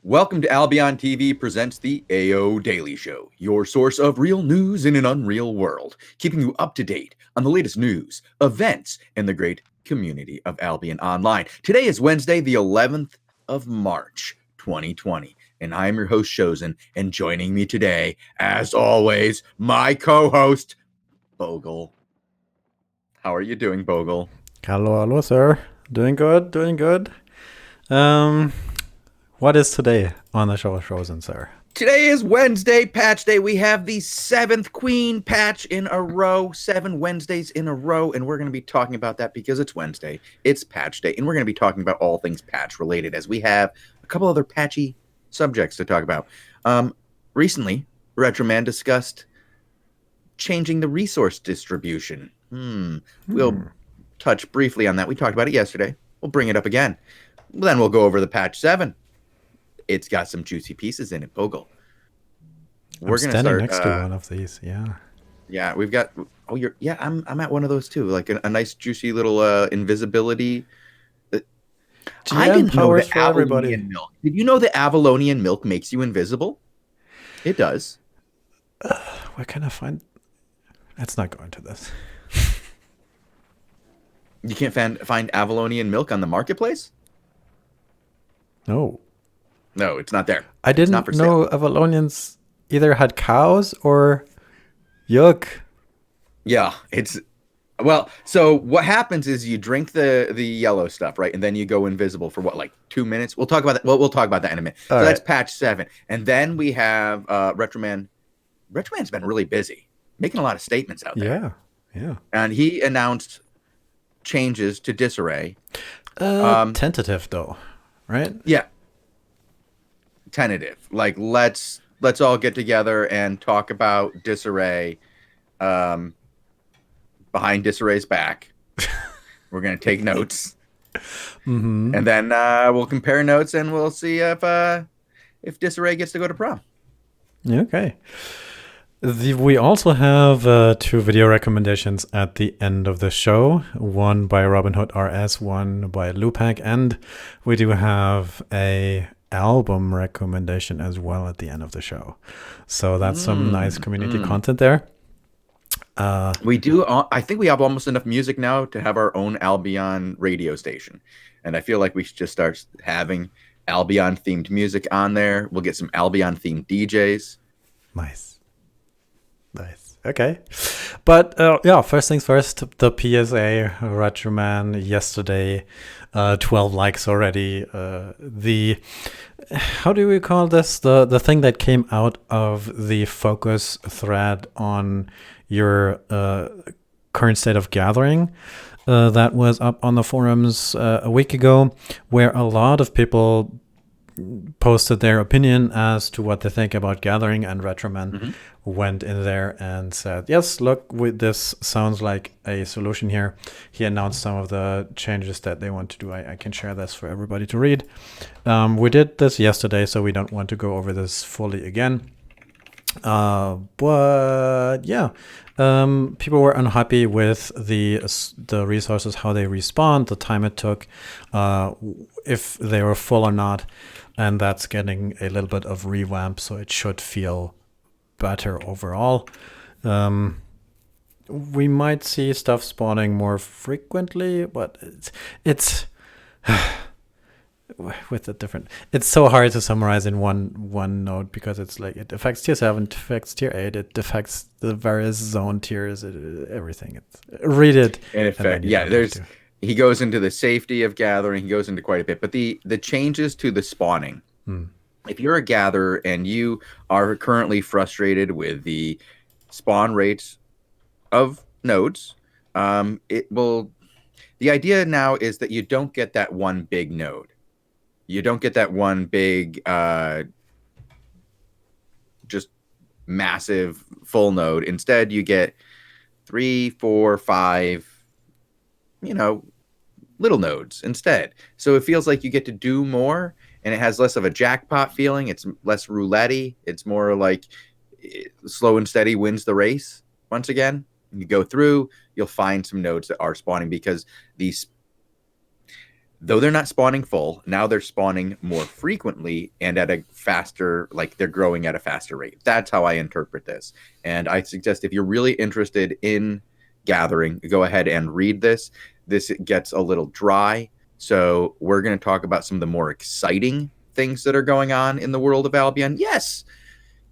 Welcome to Albion TV presents the AO Daily Show, your source of real news in an unreal world, keeping you up to date on the latest news, events, and the great community of Albion Online. Today is Wednesday, the 11th of March, 2020, and I'm your host, Shozen, and joining me today, as always, my co-host, Bogul. How are you doing, Bogul? Hello, sir. Doing good. What is today on the show, Shozen, sir? Today is Wednesday, patch day. We have the 7th Queen patch in a row, 7 Wednesdays in a row, and we're going to be talking about that because it's Wednesday, it's patch day, and we're going to be talking about all things patch related as we have a couple other patchy subjects to talk about. Recently, Retroman discussed changing the resource distribution. We'll touch briefly on that. We talked about it yesterday. We'll bring it up again. Then we'll go over the patch 7. It's got some juicy pieces in it, Bogul. We're going to start next to one of these. Yeah, we've got. Oh, you're. Yeah, I'm at one of those too. Like a nice juicy little invisibility. I didn't know that Avalonian milk. Did you know that Avalonian milk makes you invisible? It does. Where can I find? Let's not go into this. You can't find Avalonian milk on the marketplace? No, it's not there. I didn't know Avalonians either had cows or yuck. Yeah, it's well. So what happens is you drink the yellow stuff, right, and then you go invisible for what, like 2 minutes. We'll talk about that. We'll talk about that in a minute. So that's patch 7, and then we have Retroman. Retroman's been really busy, making a lot of statements out there. Yeah. And he announced changes to Disarray. Tentative though, right? Yeah. Tentative. Like let's all get together and talk about Disarray behind Disarray's back. We're going to take notes. And then we'll compare notes and we'll see if Disarray gets to go to prom. Okay. We also have 2 video recommendations at the end of the show. One by Robin Hood RS, one by Lupac, and we do have a album recommendation as well at the end of the show. So that's some nice community content there. We do. I think we have almost enough music now to have our own Albion radio station, and I feel like we should just start having Albion themed music on there. We'll get some Albion themed DJs. Nice. Okay. But first things first, the PSA Retroman yesterday, 12 likes already. How do we call this? The thing that came out of the focus thread on your current state of gathering that was up on the forums a week ago, where a lot of people posted their opinion as to what they think about gathering, and Retroman went in there and said, yes, look, this sounds like a solution here. He announced some of the changes that they want to do. I can share this for everybody to read. We did this yesterday, so we don't want to go over this fully again. But yeah, people were unhappy with the resources, how they respawn, the time it took, if they were full or not, and that's getting a little bit of revamp, so it should feel better overall. We might see stuff spawning more frequently, but it's with a different. It's so hard to summarize in one note because it's like it affects tier 7, it affects tier 8, it affects the various zone tiers, everything. Read it. In effect, yeah. He goes into the safety of gathering. He goes into quite a bit, but the changes to the spawning. If you're a gatherer and you are currently frustrated with the spawn rates of nodes, it will. The idea now is that you don't get that one big node. You don't get that one big, just massive full node. Instead, you get 3, 4, 5, little nodes instead. So it feels like you get to do more, and it has less of a jackpot feeling. It's less roulette-y. It's more like slow and steady wins the race once again. You go through, you'll find some nodes that are spawning because though they're not spawning full, now they're spawning more frequently and at a faster, like they're growing at a faster rate. That's how I interpret this. And I suggest if you're really interested in gathering, go ahead and read this. This gets a little dry. So we're going to talk about some of the more exciting things that are going on in the world of Albion. Yes,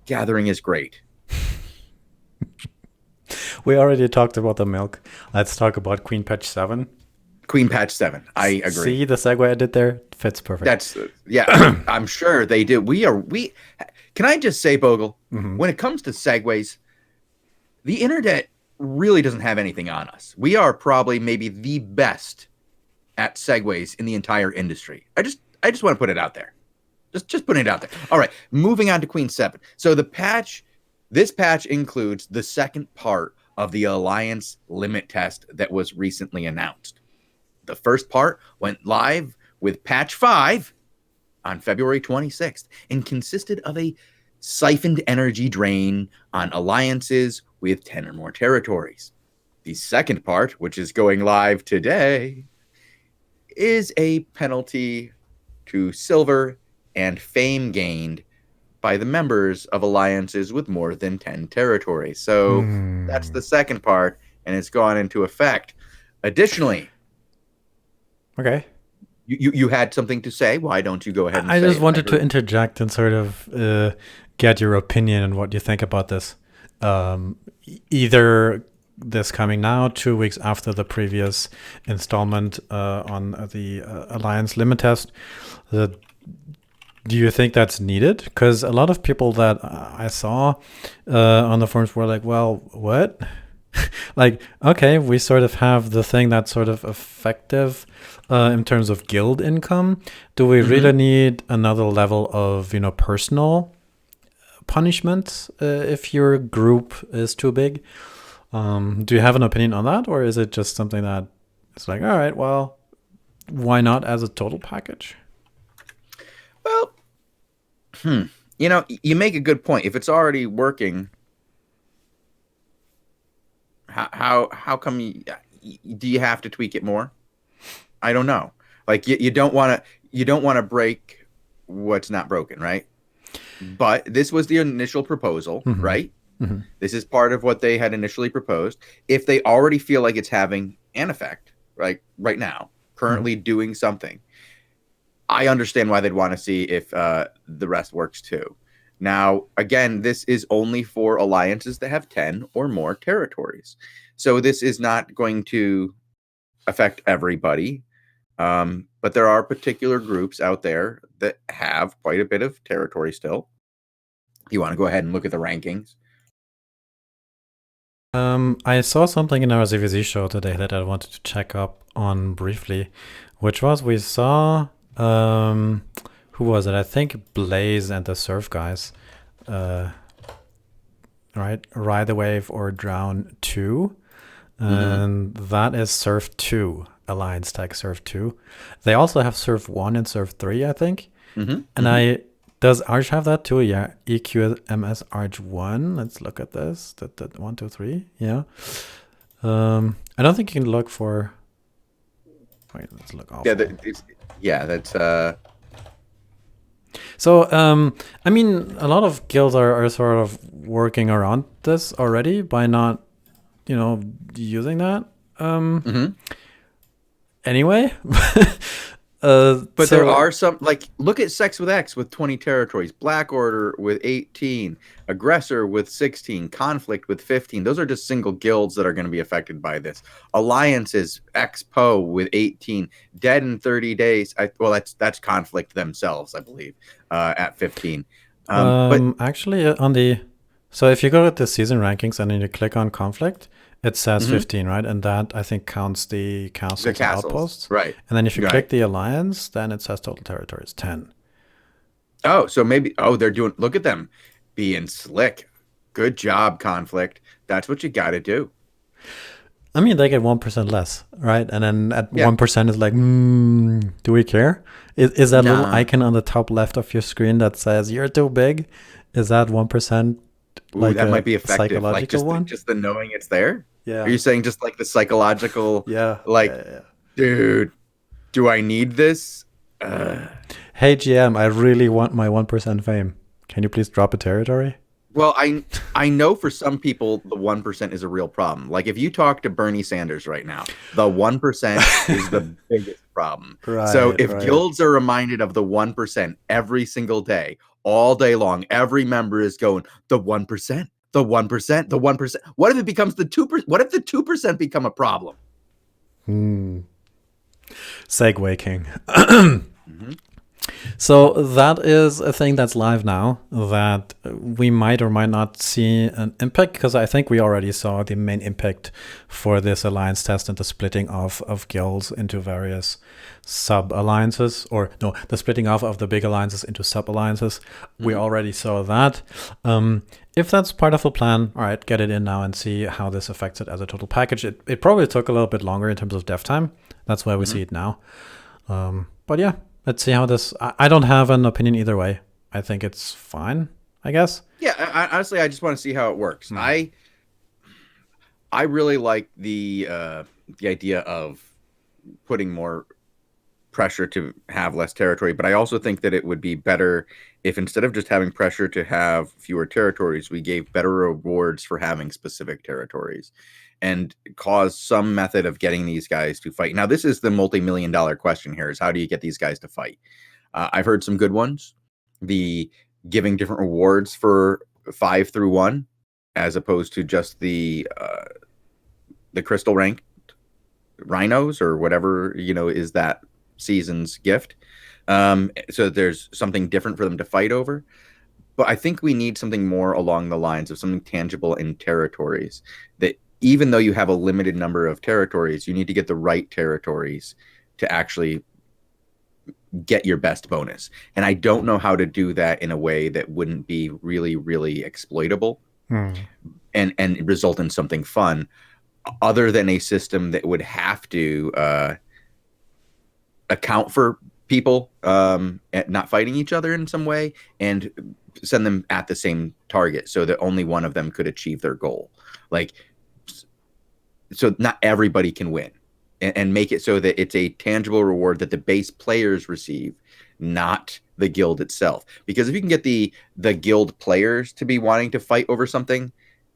gathering is great. We already talked about the milk. Let's talk about Queen Patch 7. Queen Patch 7. I agree. See the segue I did there? Fits perfect. That's I'm sure they do. Can I just say, Bogul, when it comes to segues, the internet really doesn't have anything on us. We are probably maybe the best at segues in the entire industry. I just want to put it out there. Just putting it out there. All right, moving on to Queen 7. So this patch includes the second part of the Alliance limit test that was recently announced. The first part went live with patch 5 on February 26th and consisted of a siphoned energy drain on alliances with 10 or more territories. The second part, which is going live today, is a penalty to silver and fame gained by the members of alliances with more than 10 territories. So that's the second part, and it's gone into effect. Additionally, okay, you had something to say. Why don't you go ahead and I say just it? wanted to interject and sort of get your opinion on what you think about this. Either this coming now, 2 weeks after the previous installment on the Alliance limit test. Do you think that's needed? Because a lot of people that I saw on the forums were like, well, what? Like, okay, we sort of have the thing that's sort of effective in terms of guild income. Do we really need another level of, personal punishment if your group is too big? Do you have an opinion on that? Or is it just something that it's like, all right, well, why not as a total package? Well, you make a good point. If it's already working, how come do you have to tweak it more? I don't know. Like you don't want to break what's not broken, right? But this was the initial proposal, right? This is part of what they had initially proposed. If they already feel like it's having an effect, right now, currently doing something, I understand why they'd want to see if the rest works too. Now, again, this is only for alliances that have 10 or more territories. So this is not going to affect everybody. But there are particular groups out there that have quite a bit of territory still. You want to go ahead and look at the rankings? I saw something in our ZVZ show today that I wanted to check up on briefly, which was we saw... who was it? I think Blaze and the Surf guys, right? Ride the Wave or Drown 2. And that is Surf 2, Alliance Tech Surf 2. They also have Surf 1 and Surf 3, I think. And does Arch have that too? Yeah, EQMS Arch 1. Let's look at this. That 1, 2, 3. Yeah. I don't think you can look for... Wait, let's look off. Yeah, that's... So, I mean, a lot of guilds are sort of working around this already by not, using that. Anyway. But there are some, like, look at Sex with X with 20 territories, Black Order with 18, Aggressor with 16, Conflict with 15. Those are just single guilds that are going to be affected by this. Alliances, Expo with 18, Dead in 30 Days. That's Conflict themselves, I believe, at 15. But actually, so if you go at the season rankings and then you click on Conflict, it says 15, right? And that, I think, counts the castles and outposts. Right. And then if you click the alliance, then it says total territories, 10. Oh, so maybe... Oh, they're doing... Look at them being slick. Good job, Conflict. That's what you got to do. I mean, they get 1% less, right? And then at 1% is like, do we care? Is that little icon on the top left of your screen that says, you're too big? Is that 1%? Like that might be effective. Psychological like one? Just the knowing it's there? Yeah. Are you saying just like the psychological? Yeah. Like, dude, Do I need this? Hey GM, I really want my 1% fame. Can you please drop a territory? Well, I know for some people the 1% is a real problem. Like if you talk to Bernie Sanders right now, the 1% is the biggest problem. So Right, if right. guilds are reminded of the 1% every single day, all day long, every member is going the 1%, the 1%, the 1%. What if it becomes the 2%? What if the 2% become a problem? Segue King. Mhm. So that is a thing that's live now that we might or might not see an impact, because I think we already saw the main impact for this alliance test and the splitting off of guilds into various sub-alliances, or no, the splitting off of the big alliances into sub-alliances. We already saw that. If that's part of the plan, all right, get it in now and see how this affects it as a total package. It probably took a little bit longer in terms of dev time. That's why we see it now. But yeah. Let's see how this. I don't have an opinion either way. I think it's fine, I guess. Yeah, honestly, I just want to see how it works. I really like the idea of putting more pressure to have less territory, but I also think that it would be better if instead of just having pressure to have fewer territories, we gave better rewards for having specific territories and cause some method of getting these guys to fight. Now, this is the multi-million-dollar question here: is how do you get these guys to fight? I've heard some good ones. The giving different rewards for 5 through 1, as opposed to just the crystal ranked rhinos or whatever is that season's gift. So there's something different for them to fight over. But I think we need something more along the lines of something tangible in territories, that even though you have a limited number of territories, you need to get the right territories to actually get your best bonus. And I don't know how to do that in a way that wouldn't be really, really exploitable and result in something fun, other than a system that would have to account for people not fighting each other in some way and send them at the same target so that only one of them could achieve their goal. Like, so not everybody can win, and make it so that it's a tangible reward that the base players receive, not the guild itself. Because if you can get the guild players to be wanting to fight over something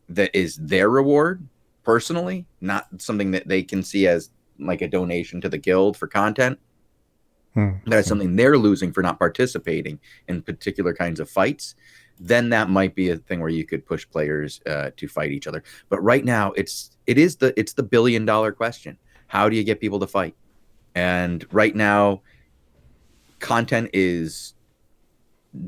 that is their reward personally, not something that they can see as like a donation to the guild for content, that is something they're losing for not participating in particular kinds of fights, then that might be a thing where you could push players to fight each other. But right now, it's the billion-dollar question: how do you get people to fight? And right now, content is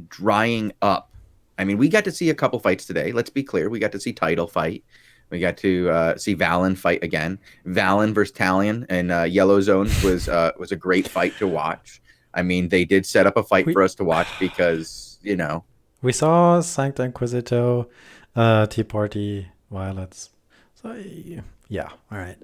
drying up. I mean, we got to see a couple fights today. Let's be clear: we got to see Title fight. We got to see Valen fight again. Valen versus Talion and Yellow Zones was a great fight to watch. I mean, they did set up a fight for us to watch because, we saw Sancta Inquisito, Tea Party, Violets. So yeah, all right.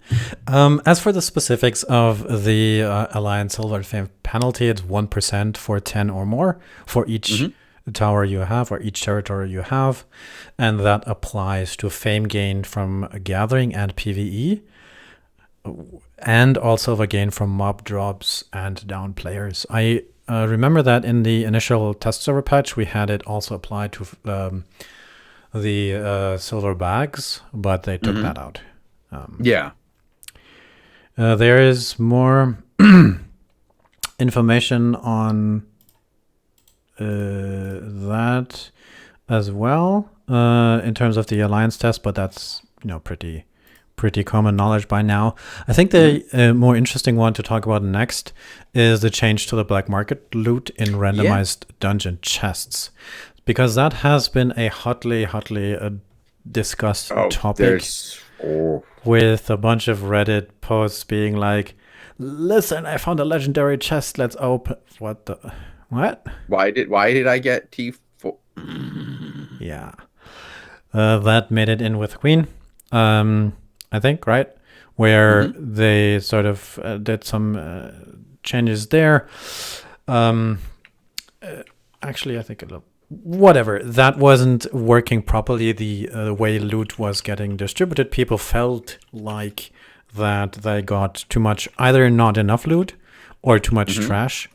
As for the specifics of the Alliance Silver Fame penalty, it's 1% for 10 or more for each tower you have or each territory you have, and that applies to fame gained from gathering and PvE, and also the gain from mob drops and down players. I remember that in the initial test server patch we had it also applied to the silver bags, but they took that out. There is more information on that as well in terms of the alliance test, but that's pretty common knowledge by now. I think the more interesting one to talk about next is the change to the black market loot in randomized dungeon chests, because that has been a hotly discussed topic, with a bunch of Reddit posts being like, listen, I found a legendary chest, let's open. What? Why did I get T4? Yeah. That made it in with Queen, I think, right? Where they sort of did some changes there. Actually, I think whatever, that wasn't working properly. The way loot was getting distributed, people felt like that they got too much, either not enough loot or too much trash.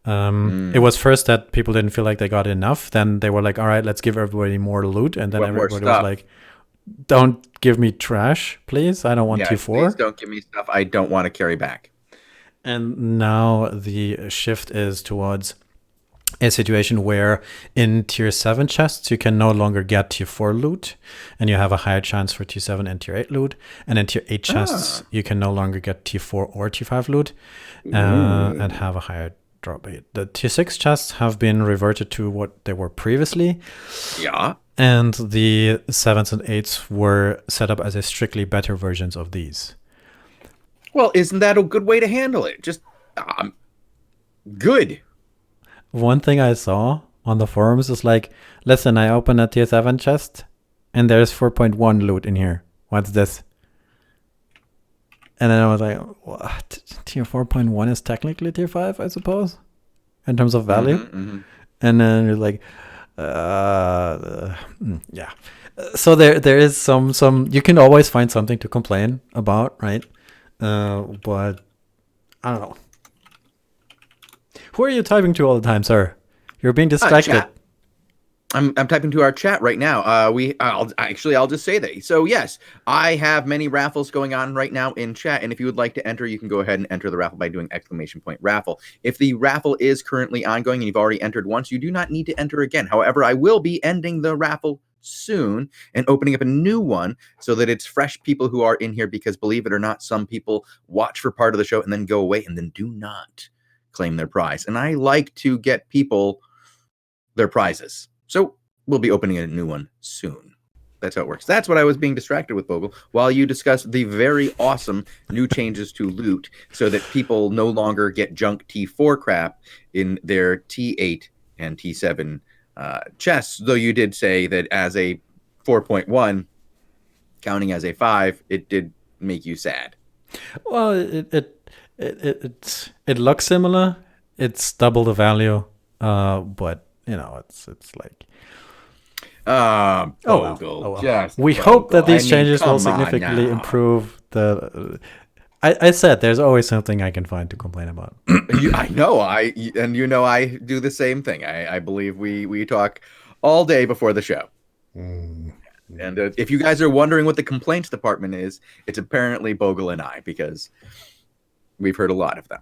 It was first that people didn't feel like they got enough. Then they were like, all right, let's give everybody more loot. And then everybody was like, don't give me trash, please. I don't want T4. Please don't give me stuff I don't want to carry back. And now the shift is towards a situation where in tier 7 chests, you can no longer get tier 4 loot, and you have a higher chance for tier 7 and tier 8 loot. And in tier 8 chests, you can no longer get tier 4 or tier 5 loot and have a higher drop rate. The tier 6 chests have been reverted to what they were previously. Yeah. And the 7s and 8s were set up as a strictly better versions of these. Well, isn't that a good way to handle it? Just good. One thing I saw on the forums is like, listen, I opened a tier 7 chest and there's 4.1 loot in here. What's this? And then I was like, what? Tier 4.1 is technically tier 5, I suppose, in terms of value. And then you're like, yeah. So there is some, you can always find something to complain about, right? But I don't know. Who are you typing to all the time, sir? You're being distracted. I'm typing to our chat right now. I'll just say that. So yes, I have many raffles going on right now in chat, and if you would like to enter, you can go ahead and enter the raffle by doing !raffle. If the raffle is currently ongoing and you've already entered once, you do not need to enter again. However, I will be ending the raffle soon and opening up a new one so that it's fresh people who are in here, because believe it or not, some people watch for part of the show and then go away and then do not claim their prize. And I like to get people their prizes. So we'll be opening a new one soon. That's how it works. That's what I was being distracted with, Bogul, while you discuss the very awesome new changes to loot so that people no longer get junk T4 crap in their T8 and T7 chests. Though you did say that as a 4.1, counting as a 5, it did make you sad. Well, it looks similar. It's double the value, but you know, it's like. We hope that these changes will significantly improve the. I said there's always something I can find to complain about. I know. I do the same thing. I believe we talk all day before the show. And if you guys are wondering what the complaints department is, it's apparently Bogul and I, because we've heard a lot of them.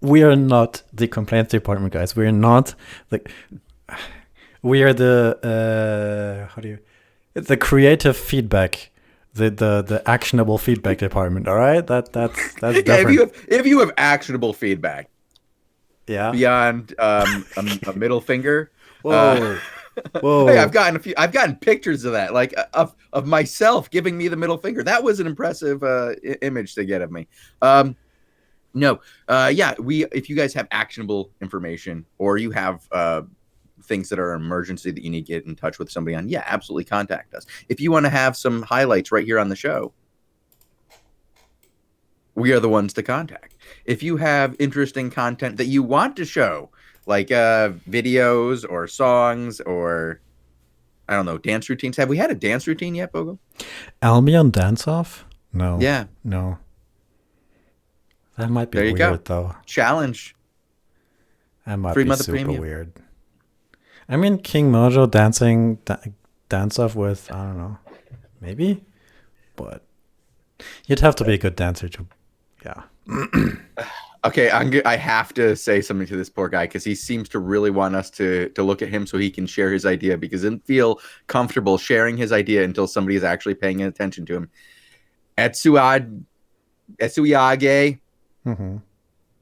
We are not the complaints department, guys. We are not we are the the creative feedback, the actionable feedback department. All right, that's different. Yeah, if you have actionable feedback, beyond a middle finger. Whoa. Whoa. Hey, I've gotten pictures of that, like of myself giving me the middle finger. That was an impressive image to get of me. If you guys have actionable information, or you have things that are an emergency that you need to get in touch with somebody on, absolutely contact us. If you want to have some highlights right here on the show, we are the ones to contact. If you have interesting content that you want to show, like videos or songs or, I don't know, dance routines. Have we had a dance routine yet, Bogul? Albion Dance Off? No. Yeah. No. That might be weird, though. Challenge. That might be super weird. I mean, King Mojo dancing dance off with, I don't know, maybe? But you'd have to be a good dancer to, Okay, I have to say something to this poor guy, because he seems to really want us to look at him so he can share his idea, because he didn't feel comfortable sharing his idea until somebody is actually paying attention to him. Etsuage. Mm-hmm.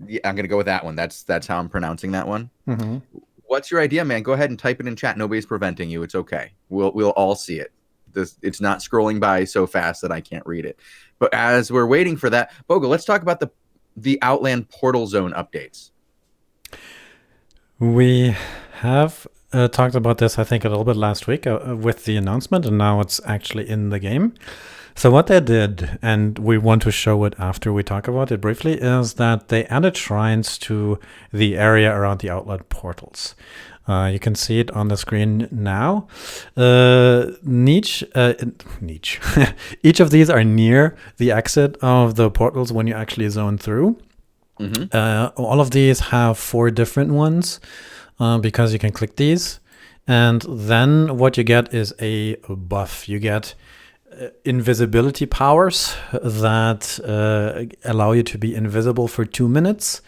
Yeah, I'm going to go with that one. That's how I'm pronouncing that one. Mm-hmm. What's your idea, man? Go ahead and type it in chat. Nobody's preventing you. It's okay. We'll all see it. It's not scrolling by so fast that I can't read it. But as we're waiting for that, Bogul, let's talk about the Outland Portal Zone updates. We have talked about this, I think, a little bit last week with the announcement, and now it's actually in the game. So what they did, and we want to show it after we talk about it briefly, is that they added shrines to the area around the Outland portals. You can see it on the screen now. Each of these are near the exit of the portals when you actually zone through. All of these have 4 different ones because you can click these. And then what you get is a buff. You get invisibility powers that allow you to be invisible for 2 minutes.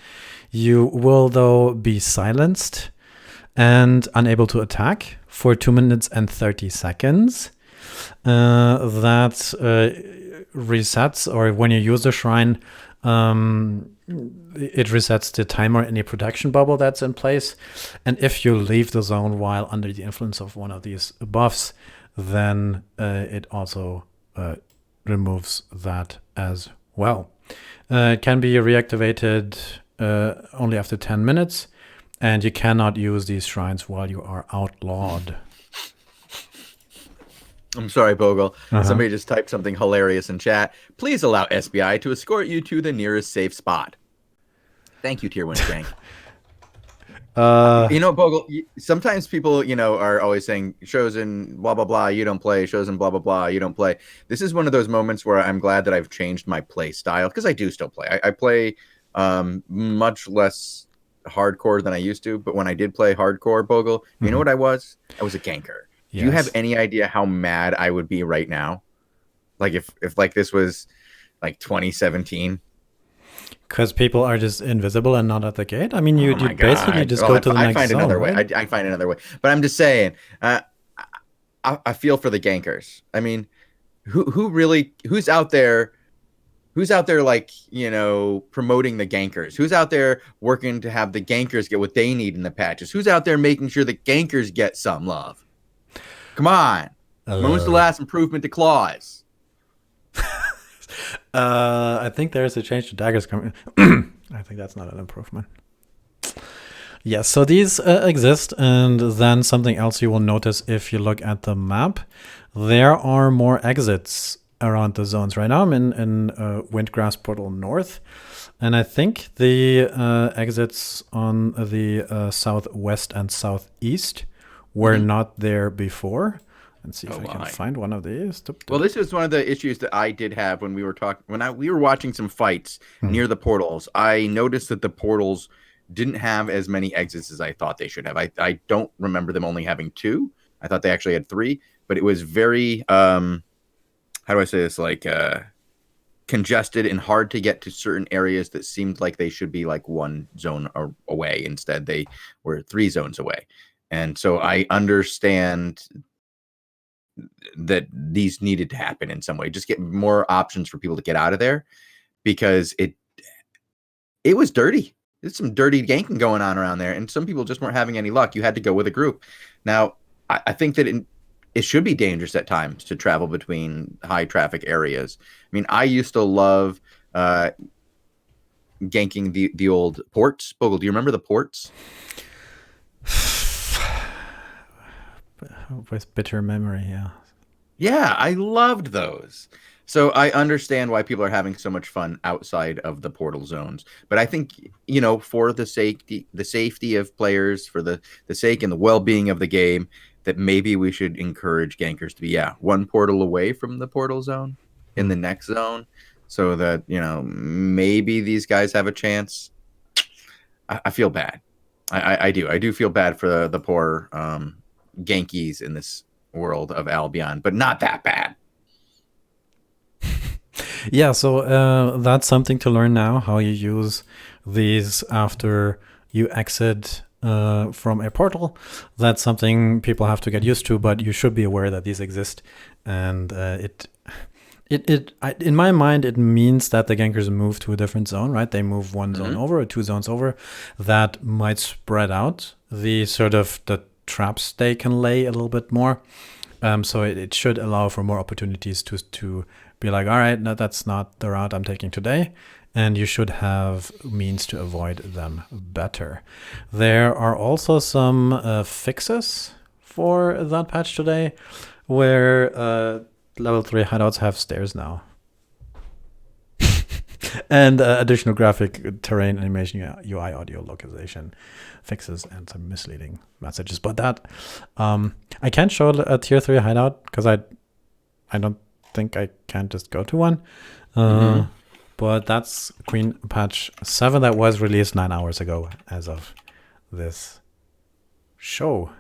You will, though, be silenced and unable to attack for 2 minutes and 30 seconds. That resets, or when you use the shrine, it resets the timer, any protection bubble that's in place. And if you leave the zone while under the influence of one of these buffs, then it also removes that as well. It can be reactivated only after 10 minutes, and you cannot use these shrines while you are outlawed. I'm sorry, Bogul. Somebody just typed something hilarious in chat. Please allow SBI to escort you to the nearest safe spot. Thank you, Tier 1 Jank. Bogul, sometimes people, are always saying, Shozen, blah, blah, blah, you don't play. Shozen, blah, blah, blah, you don't play. This is one of those moments where I'm glad that I've changed my play style, because I do still play. I play much less hardcore than I used to, but when I did play hardcore, Bogul, you know what I was? I was a ganker. Yes. Do you have any idea how mad I would be right now? Like if like this was like 2017? Because people are just invisible and not at the gate? I mean, you basically just go to the next zone, right? I find another way. But I'm just saying, I feel for the gankers. I mean, who's out there like, promoting the gankers? Who's out there working to have the gankers get what they need in the patches? Who's out there making sure the gankers get some love? Come on. When was the last improvement to claws? I think there's a change to daggers coming. I think that's not an improvement. Yes, so these exist, and then something else you will notice if you look at the map, there are more exits around the zones. Right now I'm in Windgrass Portal North, and I think the exits on the southwest and southeast were not there before. Let's see if I can find one of these. Well, this is one of the issues that I did have when we were we were watching some fights near the portals. I noticed that the portals didn't have as many exits as I thought they should have. I don't remember them only having 2. I thought they actually had 3, but it was very how do I say this, like congested and hard to get to certain areas that seemed like they should be like 1 zone away. Instead, they were 3 zones away. And so I understand that these needed to happen in some way. Just get more options for people to get out of there, because it was dirty. There's some dirty ganking going on around there, and some people just weren't having any luck. You had to go with a group. Now, I think that it should be dangerous at times to travel between high traffic areas. I mean, I used to love ganking the old ports. Bogul, do you remember the ports? With bitter memory, yeah. Yeah, I loved those. So I understand why people are having so much fun outside of the portal zones. But I think, for the safety of players, for the sake and the well-being of the game, that maybe we should encourage gankers to be, 1 portal away from the portal zone in the next zone, so that, maybe these guys have a chance. I feel bad. I do. I do feel bad for the poor Gankies in this world of Albion, but not that bad. Yeah, so that's something to learn now, how you use these after you exit from a portal. That's something people have to get used to, but you should be aware that these exist. And in my mind, it means that the gankers move to a different zone, right? They move 1 zone over or 2 zones over. That might spread out the traps they can lay a little bit more. So it should allow for more opportunities to be like, all right, no, that's not the route I'm taking today. And you should have means to avoid them better. There are also some fixes for that patch today, where level 3 hideouts have stairs now. And additional graphic, terrain, animation, UI, audio, localization fixes, and some misleading messages. But that I can't show a tier 3 hideout because I don't think I can just go to one. But that's Queen Patch 7 that was released 9 hours ago as of this show.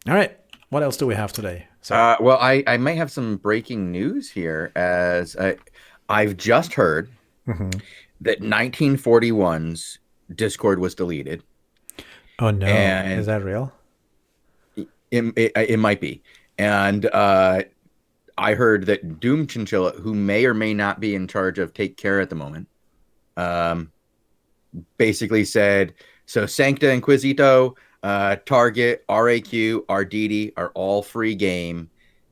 All right. What else do we have today? Well, I might have some breaking news here, as I've just heard that 1941's Discord was deleted. Oh, no. And is that real? It might be. And I heard that Doom Chinchilla, who may or may not be in charge of Take Care at the moment, basically said, so Sancta Inquisito, Target, RAQ, Arditi are all free game,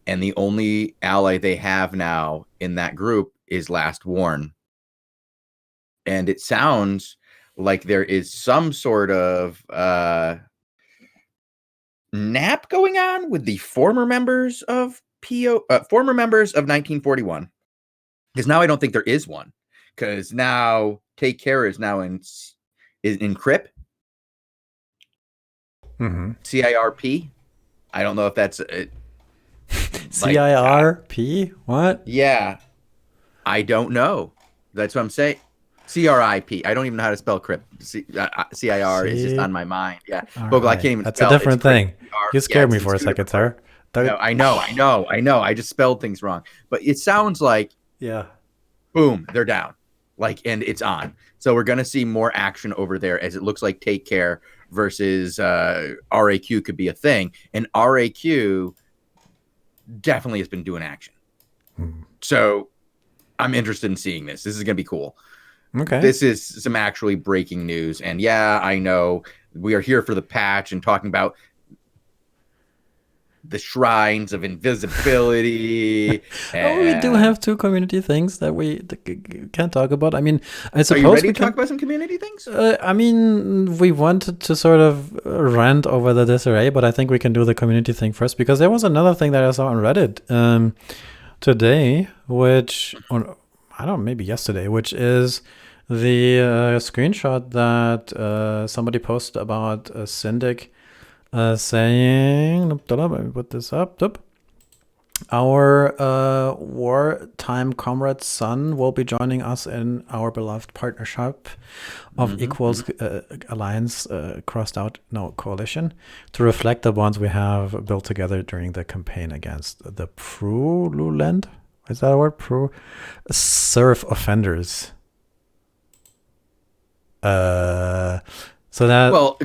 and the only ally they have now in that group is Last Warn. And it sounds like there is some sort of nap going on with the former members of former members of 1941. Because now I don't think there is one. Because now Take Care is now in CRIP. CIRP. I don't know if that's CIRP? What? Yeah. I don't know. That's what I'm saying. CRIP. I don't even know how to spell CRIP. CIR is just on my mind. Yeah. Bogul, I can't even That's spell. a different thing. CRIP. You scared me for a second, sir. No, I know. I just spelled things wrong. But it sounds like, boom, they're down. And it's on. So we're going to see more action over there, as it looks like Take Care versus RAQ could be a thing. And RAQ definitely has been doing action. So I'm interested in seeing this. This is going to be cool. Okay. This is some actually breaking news. And yeah, I know we are here for the patch and talking about the shrines of invisibility. We do have two community things that we can't talk about. I mean, I suppose are you ready to talk about some community things? I mean, we wanted to sort of rant over the disarray, but I think we can do the community thing first, because there was another thing that I saw on Reddit today, which, or I don't know, maybe yesterday, which is the screenshot that somebody posted about Syndic saying, let me put this up. Our wartime comrade son will be joining us in our beloved partnership of equals alliance crossed out, no, coalition, to reflect the bonds we have built together during the campaign against the Prululent, is that a word? Serf offenders. So that, well,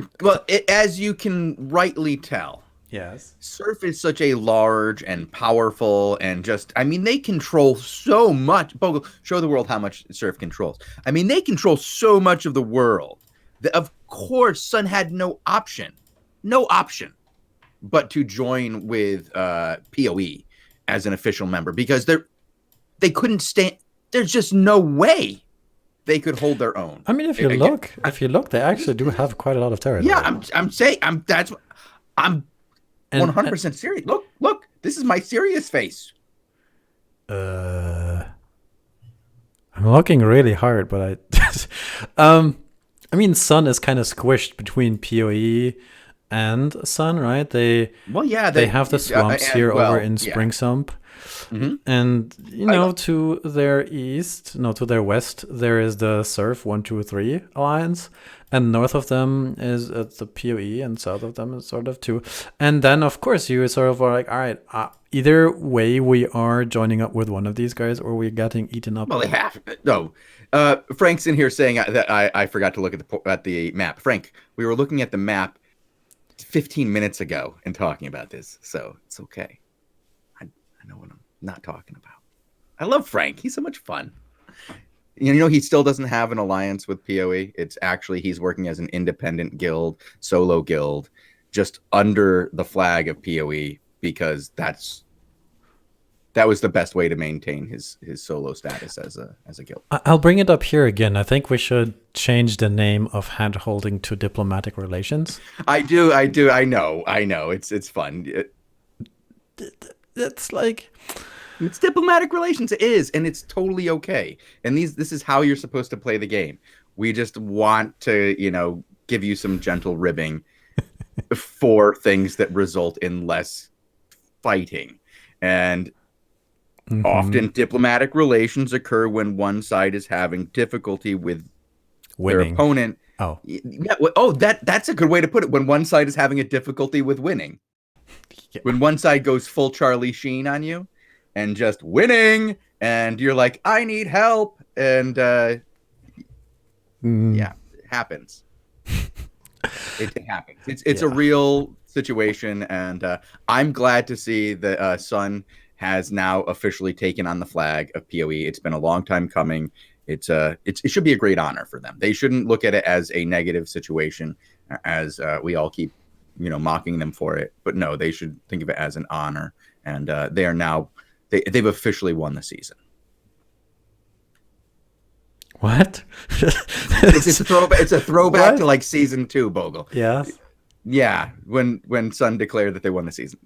as you can rightly tell, yes, Surf is such a large and powerful and just, I mean, they control so much. Bogul, show the world how much Surf controls. I mean, they control so much of the world that, of course, Sun had no option but to join with PoE as an official member, because they couldn't stand. There's just no way they could hold their own. I mean, if you look, they actually do have quite a lot of territory. Yeah, I'm 100% serious. Look, this is my serious face. I'm looking really hard, but I mean, Sun is kind of squished between PoE and Sun, right? They have the swamps here over in Spring Sump. And to their west there is the Surf 123 alliance, and north of them is the PoE, and south of them is sort of 2. And then of course you sort of are like, all right, either way we are joining up with one of these guys, or we're getting eaten up. Well, they have no. Frank's in here saying that I forgot to look at the map. Frank, we were looking at the map 15 minutes ago and talking about this, so it's okay. I know what I'm not talking about. I love Frank. He's so much fun. He still doesn't have an alliance with PoE. It's actually, he's working as an independent guild, solo guild, just under the flag of PoE, because that was the best way to maintain his solo status as a guild. I'll bring it up here again. I think we should change the name of handholding to diplomatic relations. I do. I know. It's fun. It's like, it's diplomatic relations. It is, and it's totally okay. And this is how you're supposed to play the game. We just want to, give you some gentle ribbing for things that result in less fighting. And Often diplomatic relations occur when one side is having difficulty with their Winning. opponent. Oh, Yeah. That's a good way to put it. When one side is having a difficulty with winning. yeah. When one side goes full Charlie Sheen on you and just winning, and you're like, I need help. And yeah, it happens. It happens. It's a real situation. And I'm glad to see that Sun has now officially taken on the flag of PoE. It's been a long time coming. It should be a great honor for them. They shouldn't look at it as a negative situation, as we all keep mocking them for it. But no, they should think of it as an honor. And they are now they've officially won the season. What? It's a throwback. It's a throwback to like season 2, Bogul. Yeah, when Sun declared that they won the season.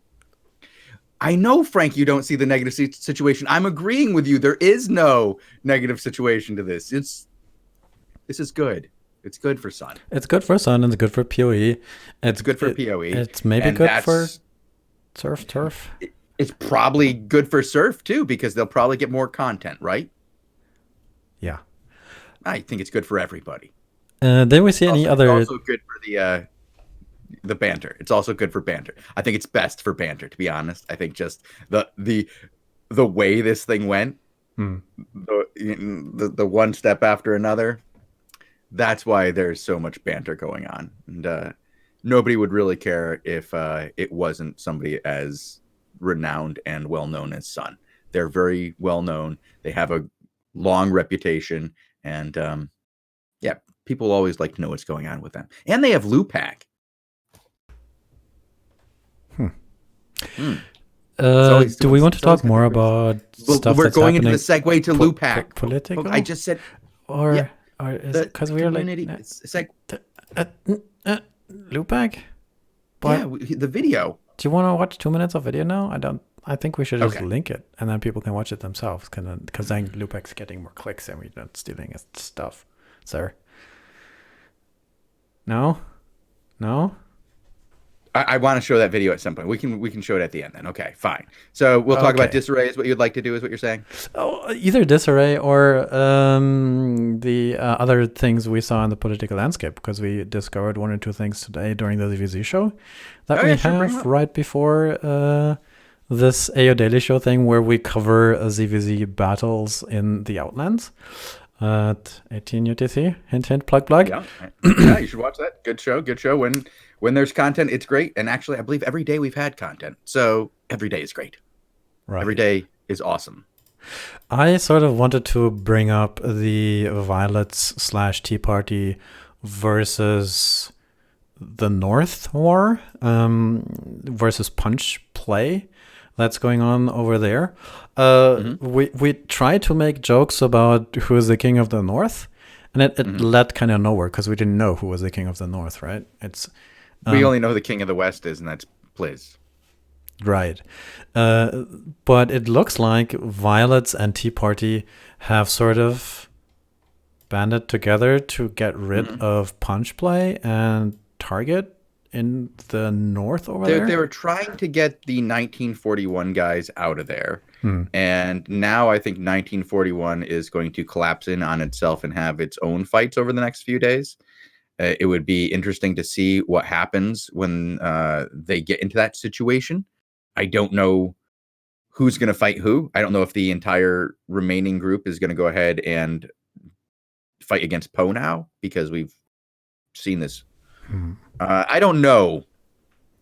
I know, Frank, you don't see the negative situation. I'm agreeing with you. There is no negative situation to this. This is good. It's good for Sun. It's good for Sun, and it's good for PoE. It's good for PoE. It's maybe good for Surf Turf. It's probably good for Surf too, because they'll probably get more content, right? Yeah. I think it's good for everybody. Did we see any other? It's also good for the banter. It's also good for banter. I think it's best for banter, to be honest. I think just the way this thing went, the one step after another, that's why there's so much banter going on. And nobody would really care if it wasn't somebody as renowned and well known as Sun. They're very well known. They have a long reputation, and yeah, people always like to know what's going on with them. And they have Lupac. Do we want to talk more about stuff we're that's going happening? Into the segue to Lupac. Political? I just said, or yeah, is it because we're like it's like Lupac? Yeah, the video. Do you want to watch 2 minutes of video now? I think we should just link it, and then people can watch it themselves. Because then Lupac's getting more clicks, and we're not stealing his stuff, sir. No. I want to show that video at some point. We can show it at the end then. Okay, fine. So we'll talk about disarray is what you'd like to do, is what you're saying? Oh, either disarray or the other things we saw in the political landscape, because we discovered 1 or 2 things today during the ZVZ show that we have right before this AO Daily Show thing, where we cover ZVZ battles in the Outlands at 18 UTC. Hint, hint, plug. Yeah, you should watch that. Good show. When there's content, it's great. And actually, I believe every day we've had content. So every day is great. Right. Every day is awesome. I sort of wanted to bring up the Violets / Tea Party versus the North War versus Punch play that's going on over there. We tried to make jokes about who is the king of the North, and it led kind of nowhere because we didn't know who was the king of the North, right? We only know who the king of the West is, and that's Blizz. Right. But it looks like Violets and Tea Party have sort of banded together to get rid of Punch play and Target in the North over there. They were trying to get the 1941 guys out of there. And now I think 1941 is going to collapse in on itself and have its own fights over the next few days. It would be interesting to see what happens when they get into that situation. I don't know who's going to fight who. I don't know if the entire remaining group is going to go ahead and fight against Poe now, because we've seen this. I don't know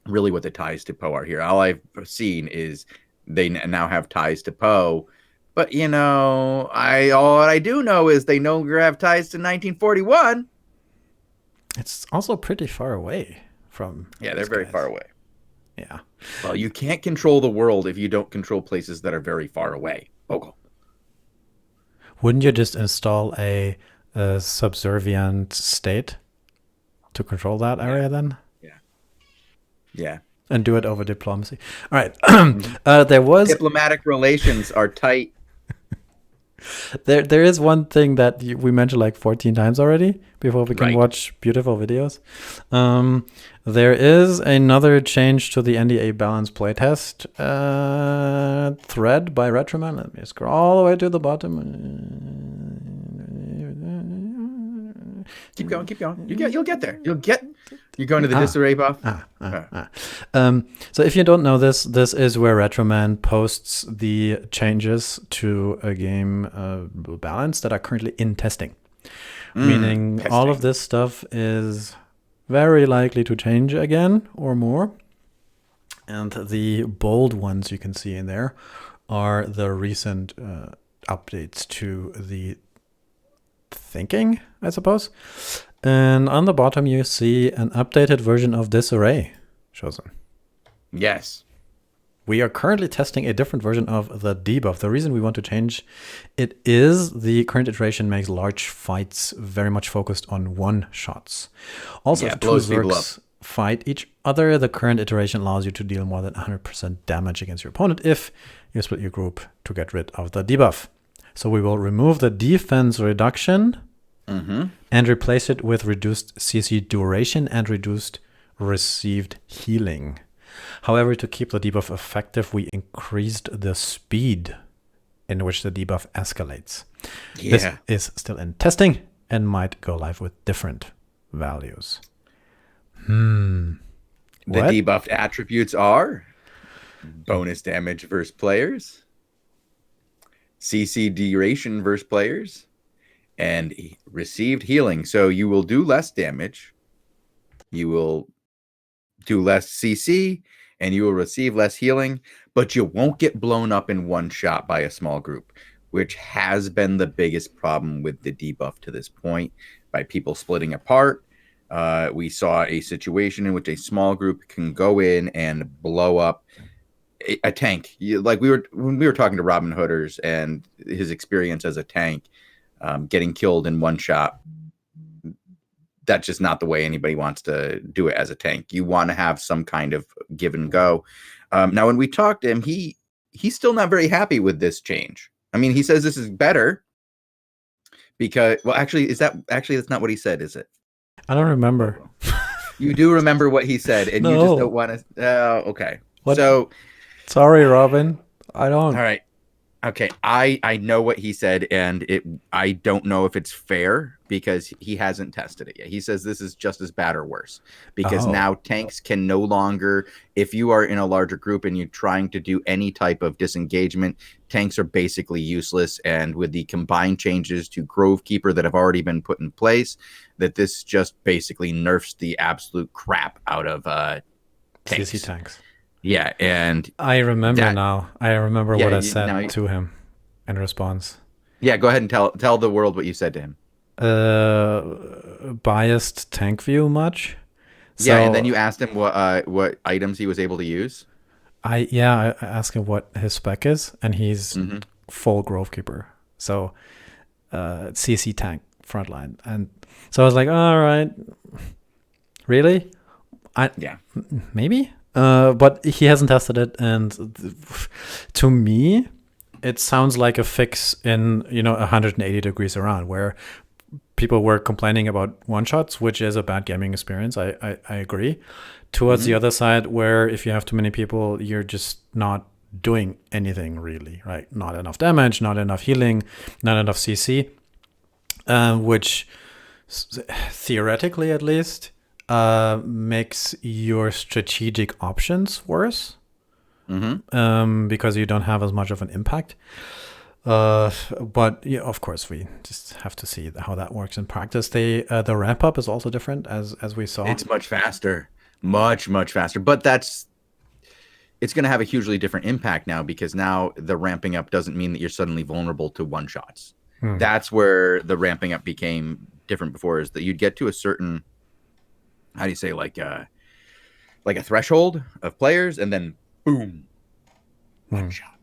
really what the ties to Poe are here. All I've seen is they now have ties to Poe. But, all I do know is they no longer have ties to 1941. It's also pretty far away from. Yeah, they're very far away. Yeah. Well, you can't control the world if you don't control places that are very far away. Bogul. Wouldn't you just install a subservient state to control that area then? Yeah. And do it over diplomacy. All right. There was diplomatic relations are tight. There is one thing that we mentioned like 14 times already before we can watch beautiful videos. There is another change to the NDA balance playtest thread by Retroman. Let me scroll all the way to the bottom. Keep going. You'll get there. You're going to the disarray buff. So if you don't know this is where Retroman posts the changes to a game balance that are currently in testing. Meaning all of this stuff is very likely to change again or more. And the bold ones you can see in there are the recent updates to the thinking, I suppose. And on the bottom, you see an updated version of disarray, Shozen. Yes. We are currently testing a different version of the debuff. The reason we want to change it is the current iteration makes large fights very much focused on one-shots. Also, if two Zergs fight each other, the current iteration allows you to deal more than 100% damage against your opponent if you split your group to get rid of the debuff. So we will remove the defense reduction and replace it with reduced CC duration and reduced received healing. However, to keep the debuff effective, we increased the speed in which the debuff escalates. This is still in testing and might go live with different values. The debuffed attributes are bonus damage versus players, CC duration versus players, and received healing. So you will do less damage, you will do less CC, and you will receive less healing, but you won't get blown up in one shot by a small group, which has been the biggest problem with the debuff to this point, by people splitting apart. We saw a situation in which a small group can go in and blow up a tank. Like when we were talking to Robin Hooders and his experience as a tank, getting killed in one shot. That's just not the way anybody wants to do it as a tank. You want to have some kind of give and go. Now, when we talked to him, he's still not very happy with this change. I mean, he says this is better because, well, that's not what he said, is it? I don't remember. You do remember what he said, and you just don't want to. Okay. What? So, sorry, Robin. I don't. All right. Okay, I know what he said, and I don't know if it's fair because he hasn't tested it yet. He says this is just as bad or worse because now tanks can no longer, if you are in a larger group and you're trying to do any type of disengagement, tanks are basically useless. And with the combined changes to Grovekeeper that have already been put in place, that this just basically nerfs the absolute crap out of tanks. CC tanks. Yeah, and I remember now. I remember what I said to him in response. Yeah, go ahead and tell the world what you said to him. Biased tank view much? Yeah, and then you asked him what items he was able to use. I asked him what his spec is, and he's full Grovekeeper. So CC tank frontline. And so I was like, all right, really? Maybe? But he hasn't tested it, and to me, it sounds like a fix in 180 degrees around, where people were complaining about one-shots, which is a bad gaming experience. I agree. Towards the other side, where if you have too many people, you're just not doing anything really, right? Not enough damage, not enough healing, not enough CC, which theoretically, at least, makes your strategic options worse because you don't have as much of an impact. But of course, we just have to see how that works in practice. The ramp up is also different, as we saw. It's much faster, much faster. But it's going to have a hugely different impact now, because now the ramping up doesn't mean that you're suddenly vulnerable to one shots. That's where the ramping up became different before, is that you'd get to a certain, how do you say, like a threshold of players, and then boom, one shot.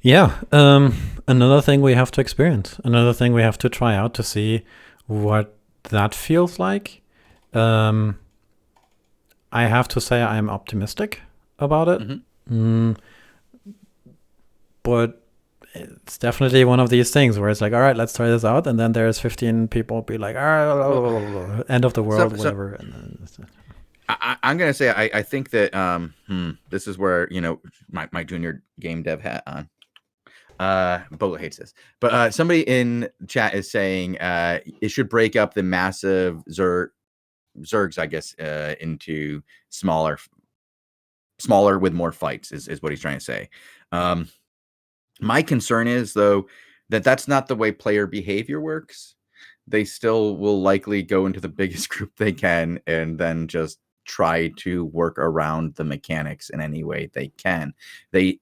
Yeah. Another thing we have to experience, another thing we have to try out to see what that feels like. I have to say I'm optimistic about it. but it's definitely one of these things where it's like, all right, let's try this out, and then there's 15 people be like, end of the world, whatever. And then I'm gonna say I think that this is where my junior game dev hat on. Bogul hates this, but somebody in chat is saying it should break up the massive zergs, I guess, into smaller with more fights is what he's trying to say. My concern is, though, that that's not the way player behavior works. They still will likely go into the biggest group they can and then just try to work around the mechanics in any way they can. They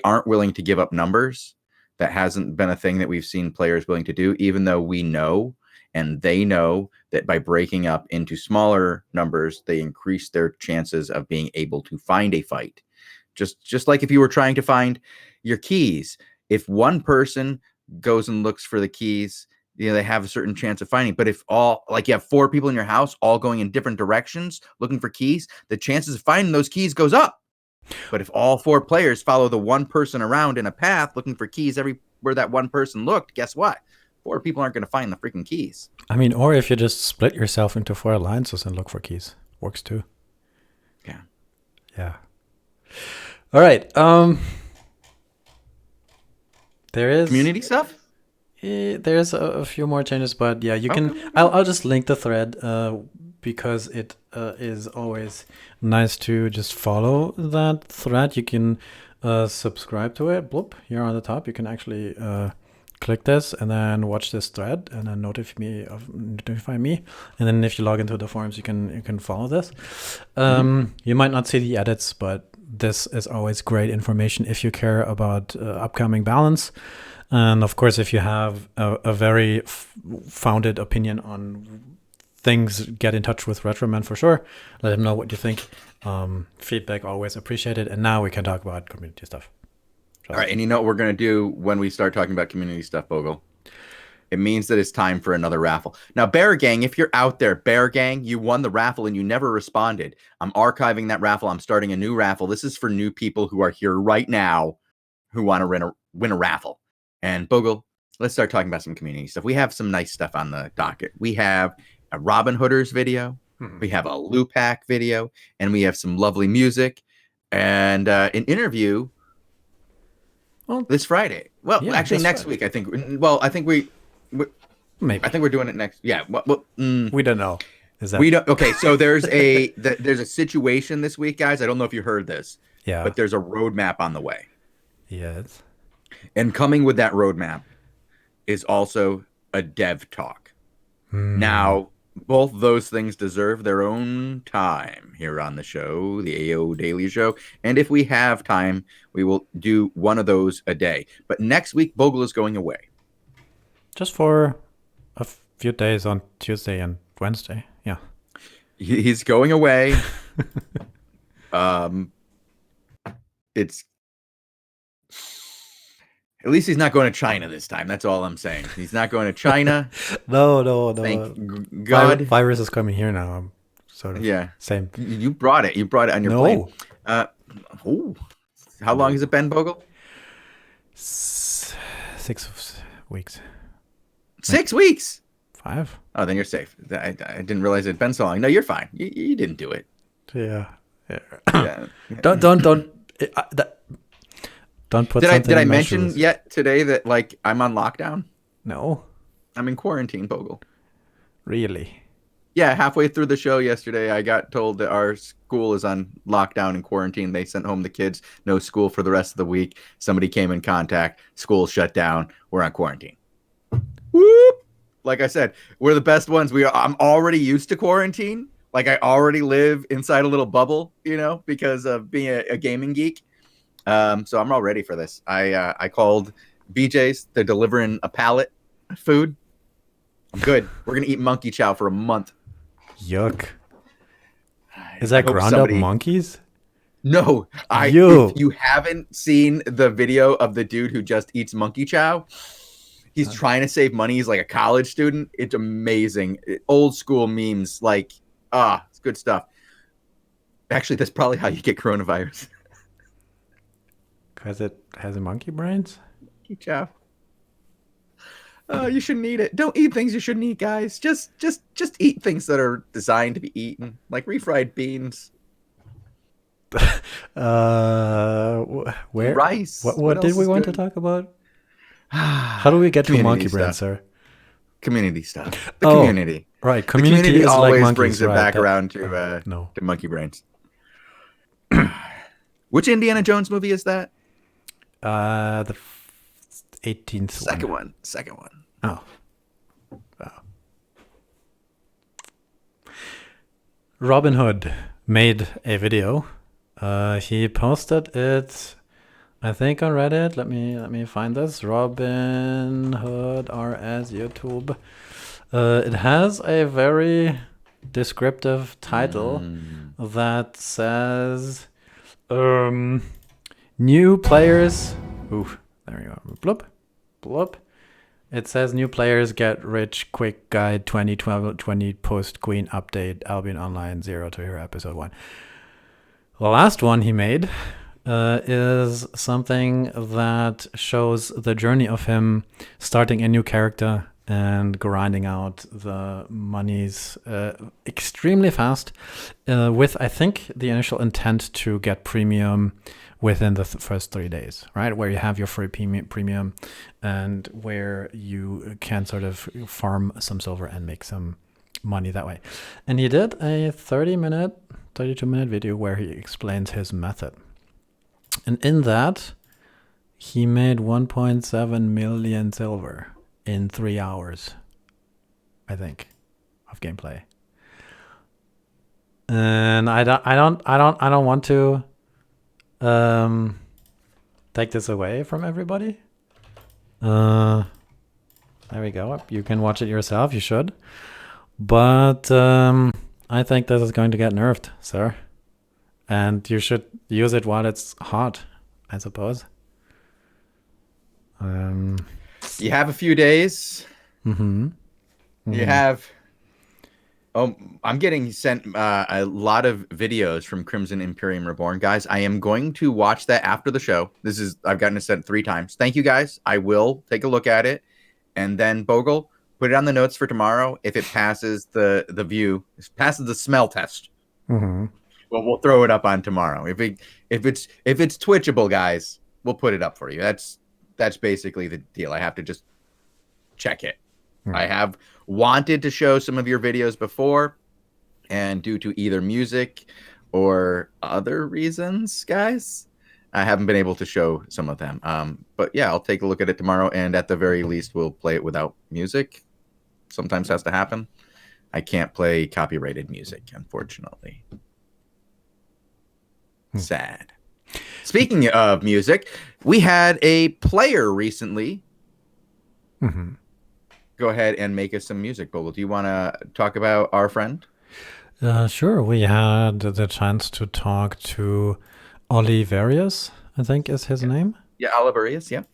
aren't willing to give up numbers. That hasn't been a thing that we've seen players willing to do, even though we know and they know that by breaking up into smaller numbers, they increase their chances of being able to find a fight. Just like if you were trying to find your keys, if one person goes and looks for the keys, they have a certain chance of finding. But if you have 4 people in your house all going in different directions looking for keys, the chances of finding those keys goes up. But if all 4 players follow the one person around in a path looking for keys everywhere that one person looked, guess what? 4 people aren't going to find the freaking keys. I mean, or if you just split yourself into 4 alliances and look for keys, works too. Yeah. All right. There is community stuff. There's a few more changes, but yeah, you can. I'll just link the thread because it is always nice to just follow that thread. You can subscribe to it. Bloop, here on the top, you can actually click this and then watch this thread and then notify me. And then if you log into the forums, you can follow this. You might not see the edits, but this is always great information if you care about upcoming balance. And of course, if you have a very founded opinion on things, get in touch with Retroman for sure. Let them know what you think. Feedback always appreciated. And now we can talk about community stuff. All right, and you know what we're going to do when we start talking about community stuff, Bogul? It means that it's time for another raffle. Now, Bear Gang, if you're out there, Bear Gang, you won the raffle and you never responded. I'm archiving that raffle. I'm starting a new raffle. This is for new people who are here right now who want to win a raffle. And Bogul, let's start talking about some community stuff. We have some nice stuff on the docket. We have a Robin Hooders video. We have a Lupac video. And we have some lovely music. And an interview this Friday. Well, yeah, actually next week, I think. Well, I think maybe. I think we're doing it next. Yeah. We don't know. We don't. Okay. So there's a situation this week, guys. I don't know if you heard this. Yeah. But there's a roadmap on the way. Yes. And coming with that roadmap is also a dev talk. Now, both those things deserve their own time here on the show, the AO Daily Show. And if we have time, we will do one of those a day. But next week, Bogul is going away. Just for a few days on Tuesday and Wednesday. Yeah. He's going away. It's... At least he's not going to China this time. That's all I'm saying. He's not going to China. No. Thank God. Virus is coming here now. I'm sort of same. You brought it. You brought it on your plane. How long has it been, Bogul? 6 weeks. 6 weeks? 5. Oh, then you're safe. I didn't realize it'd been so long. No, you're fine. You didn't do it. Yeah. Don't put. Did I mention yet today that I'm on lockdown? No. I'm in quarantine, Bogul. Really? Yeah, halfway through the show yesterday, I got told that our school is on lockdown and quarantine. They sent home the kids. No school for the rest of the week. Somebody came in contact. School shut down. We're on quarantine. Whoop! Like I said, we're the best ones. I'm already used to quarantine. I already live inside a little bubble, because of being a gaming geek. So I'm all ready for this. I called BJ's. They're delivering a pallet of food. I'm good. We're going to eat monkey chow for a month. Yuck. Is that ground up monkeys? No. If you haven't seen the video of the dude who just eats monkey chow, he's trying to save money. He's like a college student. It's amazing. Old school memes. It's good stuff. Actually, that's probably how you get coronavirus. Has it monkey brains? Chow. You shouldn't eat it. Don't eat things you shouldn't eat, guys. Just eat things that are designed to be eaten, like refried beans. Where? Rice. What did we want to talk about? How do we get to monkey brains, sir? Community stuff. The community. Right. Community is always like monkeys, brings it right, back around to monkey brains. Which Indiana Jones movie is that? The 18th Second one. Oh. Robin Hood made a video. He posted it, I think, on Reddit. Let me find this. Robin Hood RS YouTube. It has a very descriptive title that says new players. Ooh, there we go. Bloop. Bloop. It says new players get rich quick guide 2020 post Queen update Albion Online 0 to Hero episode 1. The last one he made is something that shows the journey of him starting a new character and grinding out the monies extremely fast with, I think, the initial intent to get premium within the first 3 days, right? Where you have your free premium and where you can sort of farm some silver and make some money that way. And he did a 32-minute video where he explains his method. And in that, he made 1.7 million silver in 3 hours, I think, of gameplay. And I don't want to take this away from everybody. There we go. You can watch it yourself. You should. But I think this is going to get nerfed, sir. And you should use it while it's hot, I suppose. You have a few days. You have... Oh, I'm getting sent a lot of videos from Crimson Imperium Reborn. Guys, I am going to watch that after the show. I've gotten it sent 3 times. Thank you, guys. I will take a look at it. And then, Bogul, put it on the notes for tomorrow. If it passes the passes the smell test, well, we'll throw it up on tomorrow. If it's twitchable, guys, we'll put it up for you. That's basically the deal. I have to just check it. I have wanted to show some of your videos before, and due to either music or other reasons, guys, I haven't been able to show some of them. But yeah, I'll take a look at it tomorrow, and at the very least, we'll play it without music. Sometimes has to happen. I can't play copyrighted music, unfortunately. Sad. Speaking of music, we had a player recently. Go ahead and make us some music, Bogul. Do you want to talk about our friend? Sure. We had the chance to talk to Oliverius, I think is his name. Yeah, Oliverius, yeah.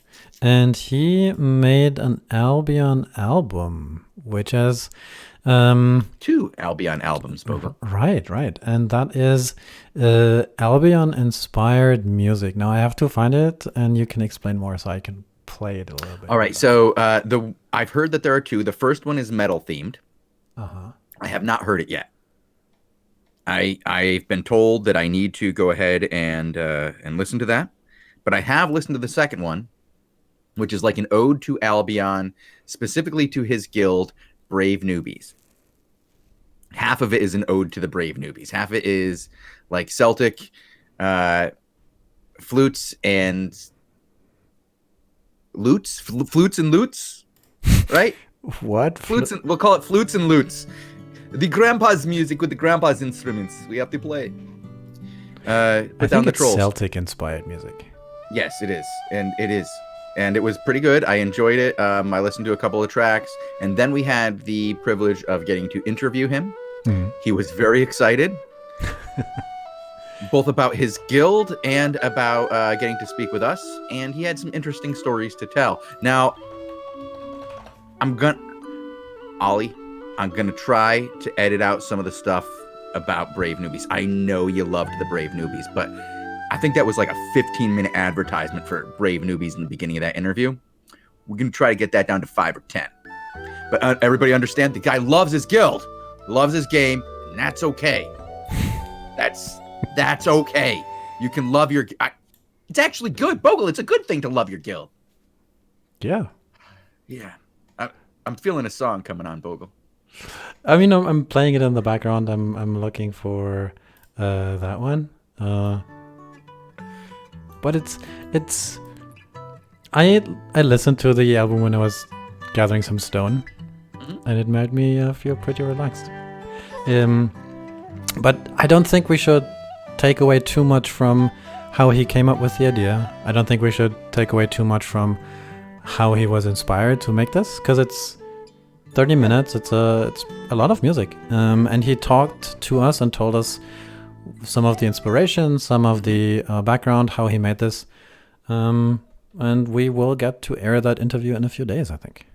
And he made an Albion album, which is... 2 Albion albums, Bogul. Right. And that is Albion-inspired music. Now, I have to find it, and you can explain more so I can play it a little bit. All right, so I've heard that there are 2. The first one is metal themed. I have not heard it yet. I've been told that I need to go ahead and listen to that, but I have listened to the second one, which is like an ode to Albion, specifically to his guild, Brave Newbies. Half of it is an ode to the Brave Newbies. Half of it is like Celtic flutes and flutes and lutes, right? What? Flutes we'll call it flutes and lutes. The grandpa's music with the grandpa's instruments. We have to play. Put down the trolls. Celtic inspired music. Yes, it is, and it was pretty good. I enjoyed it. I listened to a couple of tracks, and then we had the privilege of getting to interview him. He was very excited. Both about his guild and about getting to speak with us, and he had some interesting stories to tell. Now, I'm gonna try to edit out some of the stuff about Brave Newbies. I know you loved the Brave Newbies, but I think that was like a 15-minute advertisement for Brave Newbies in the beginning of that interview. We're going to try to get that down to 5 or 10. But everybody understand the guy loves his guild, loves his game, and that's okay. That's okay. You can love your... it's actually good, Bogul. It's a good thing to love your guild. Yeah. Yeah. I'm feeling a song coming on, Bogul. I mean, I'm playing it in the background. I'm looking for that one. But it's I listened to the album when I was gathering some stone, and it made me feel pretty relaxed. But I don't think we should take away too much from how he came up with the idea. I don't think we should take away too much from how he was inspired to make this, because it's 30 minutes. It's a lot of music, and he talked to us and told us some of the inspiration, some of the background, how he made this, and we will get to air that interview in a few days, I think.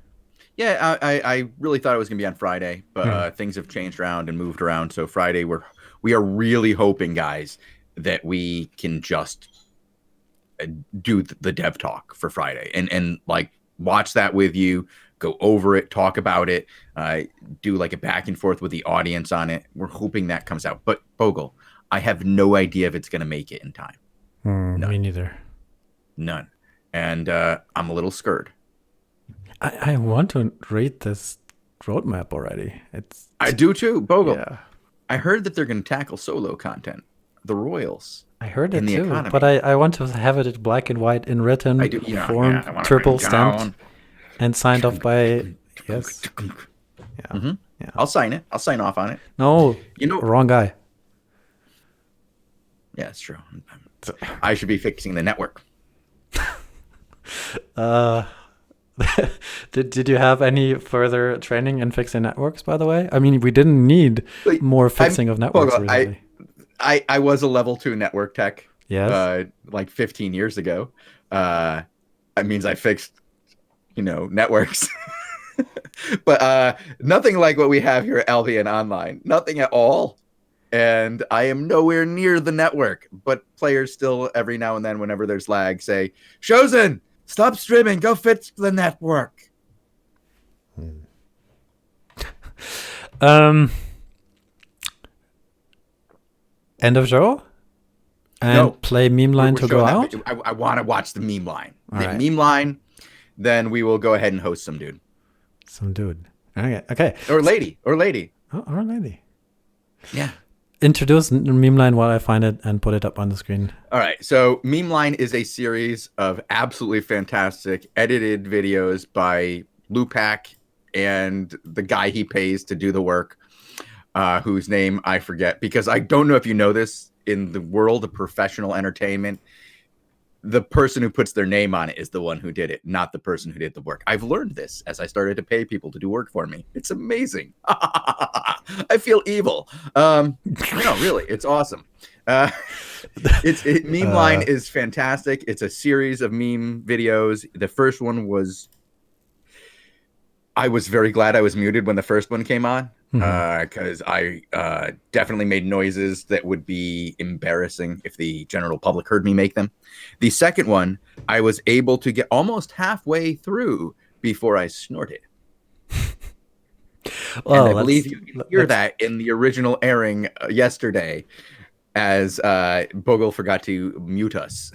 Yeah, I really thought it was gonna be on Friday, but things have changed around and moved around. So Friday, we are really hoping, guys, that we can just do the dev talk for Friday and like watch that with you, go over it, talk about it, do like a back and forth with the audience on it. We're hoping that comes out. But Bogul, I have no idea if it's going to make it in time. Me neither. None. And I'm a little scared. I want to read this roadmap already. I do too, Bogul. Yeah. I heard that they're going to tackle solo content, the Royals. I heard it the too, economy. but I want to have it in black and white in written form, triple stamped, and signed off by yes. Yeah. Yeah. I'll sign it. I'll sign off on it. No, wrong guy. Yeah, it's true. I should be fixing the network. Did you have any further training in fixing networks, by the way? I mean, we didn't need more fixing of networks. Really. I was a level 2 network tech. Yes. Like 15 years ago. That means I fixed, networks. But nothing like what we have here at Albion Online. Nothing at all. And I am nowhere near the network. But players still, every now and then, whenever there's lag, say, Shozen, stop streaming. Go fix the network. End of show? And play meme line to go out? I want to watch the meme line. Meme line, then we will go ahead and host some dude. Some dude. Okay. Or lady. Oh, or lady. Yeah. Introduce meme line while I find it and put it up on the screen. All right. So meme line is a series of absolutely fantastic edited videos by Lupac and the guy he pays to do the work, whose name I forget, because I don't know if you know this, in the world of professional entertainment, the person who puts their name on it is the one who did it, not the person who did the work. I've learned this as I started to pay people to do work for me. It's amazing. I feel evil. No, really, it's awesome. Meme line is fantastic. It's a series of meme videos. The first one was, I was very glad I was muted when the first one came on, because I definitely made noises that would be embarrassing if the general public heard me make them. The second one, I was able to get almost halfway through before I snorted. Well, and I believe you can hear that in the original airing yesterday, as Bogul forgot to mute us.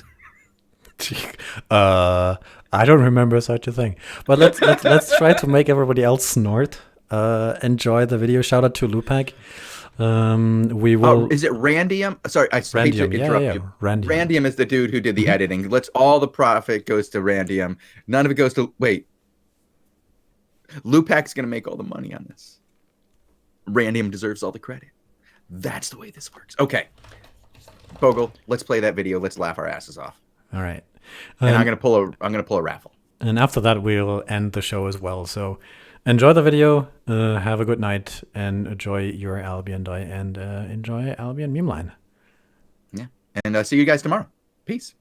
I don't remember such a thing. But let's try to make everybody else snort. Enjoy the video. Shout out to Lupac. We will. Is it Randium? Sorry, I hate to interrupt you. Randium is the dude who did the editing. All the profit goes to Randium. None of it goes to. Wait. Lupac's gonna make all the money on this. Randium deserves all the credit. That's the way this works. Okay, Bogul, let's play that video. Let's laugh our asses off. All right. And I'm gonna pull a raffle. And after that, we'll end the show as well. So enjoy the video. Have a good night and enjoy your Albion Day and enjoy Albion meme line. Yeah. And see you guys tomorrow. Peace.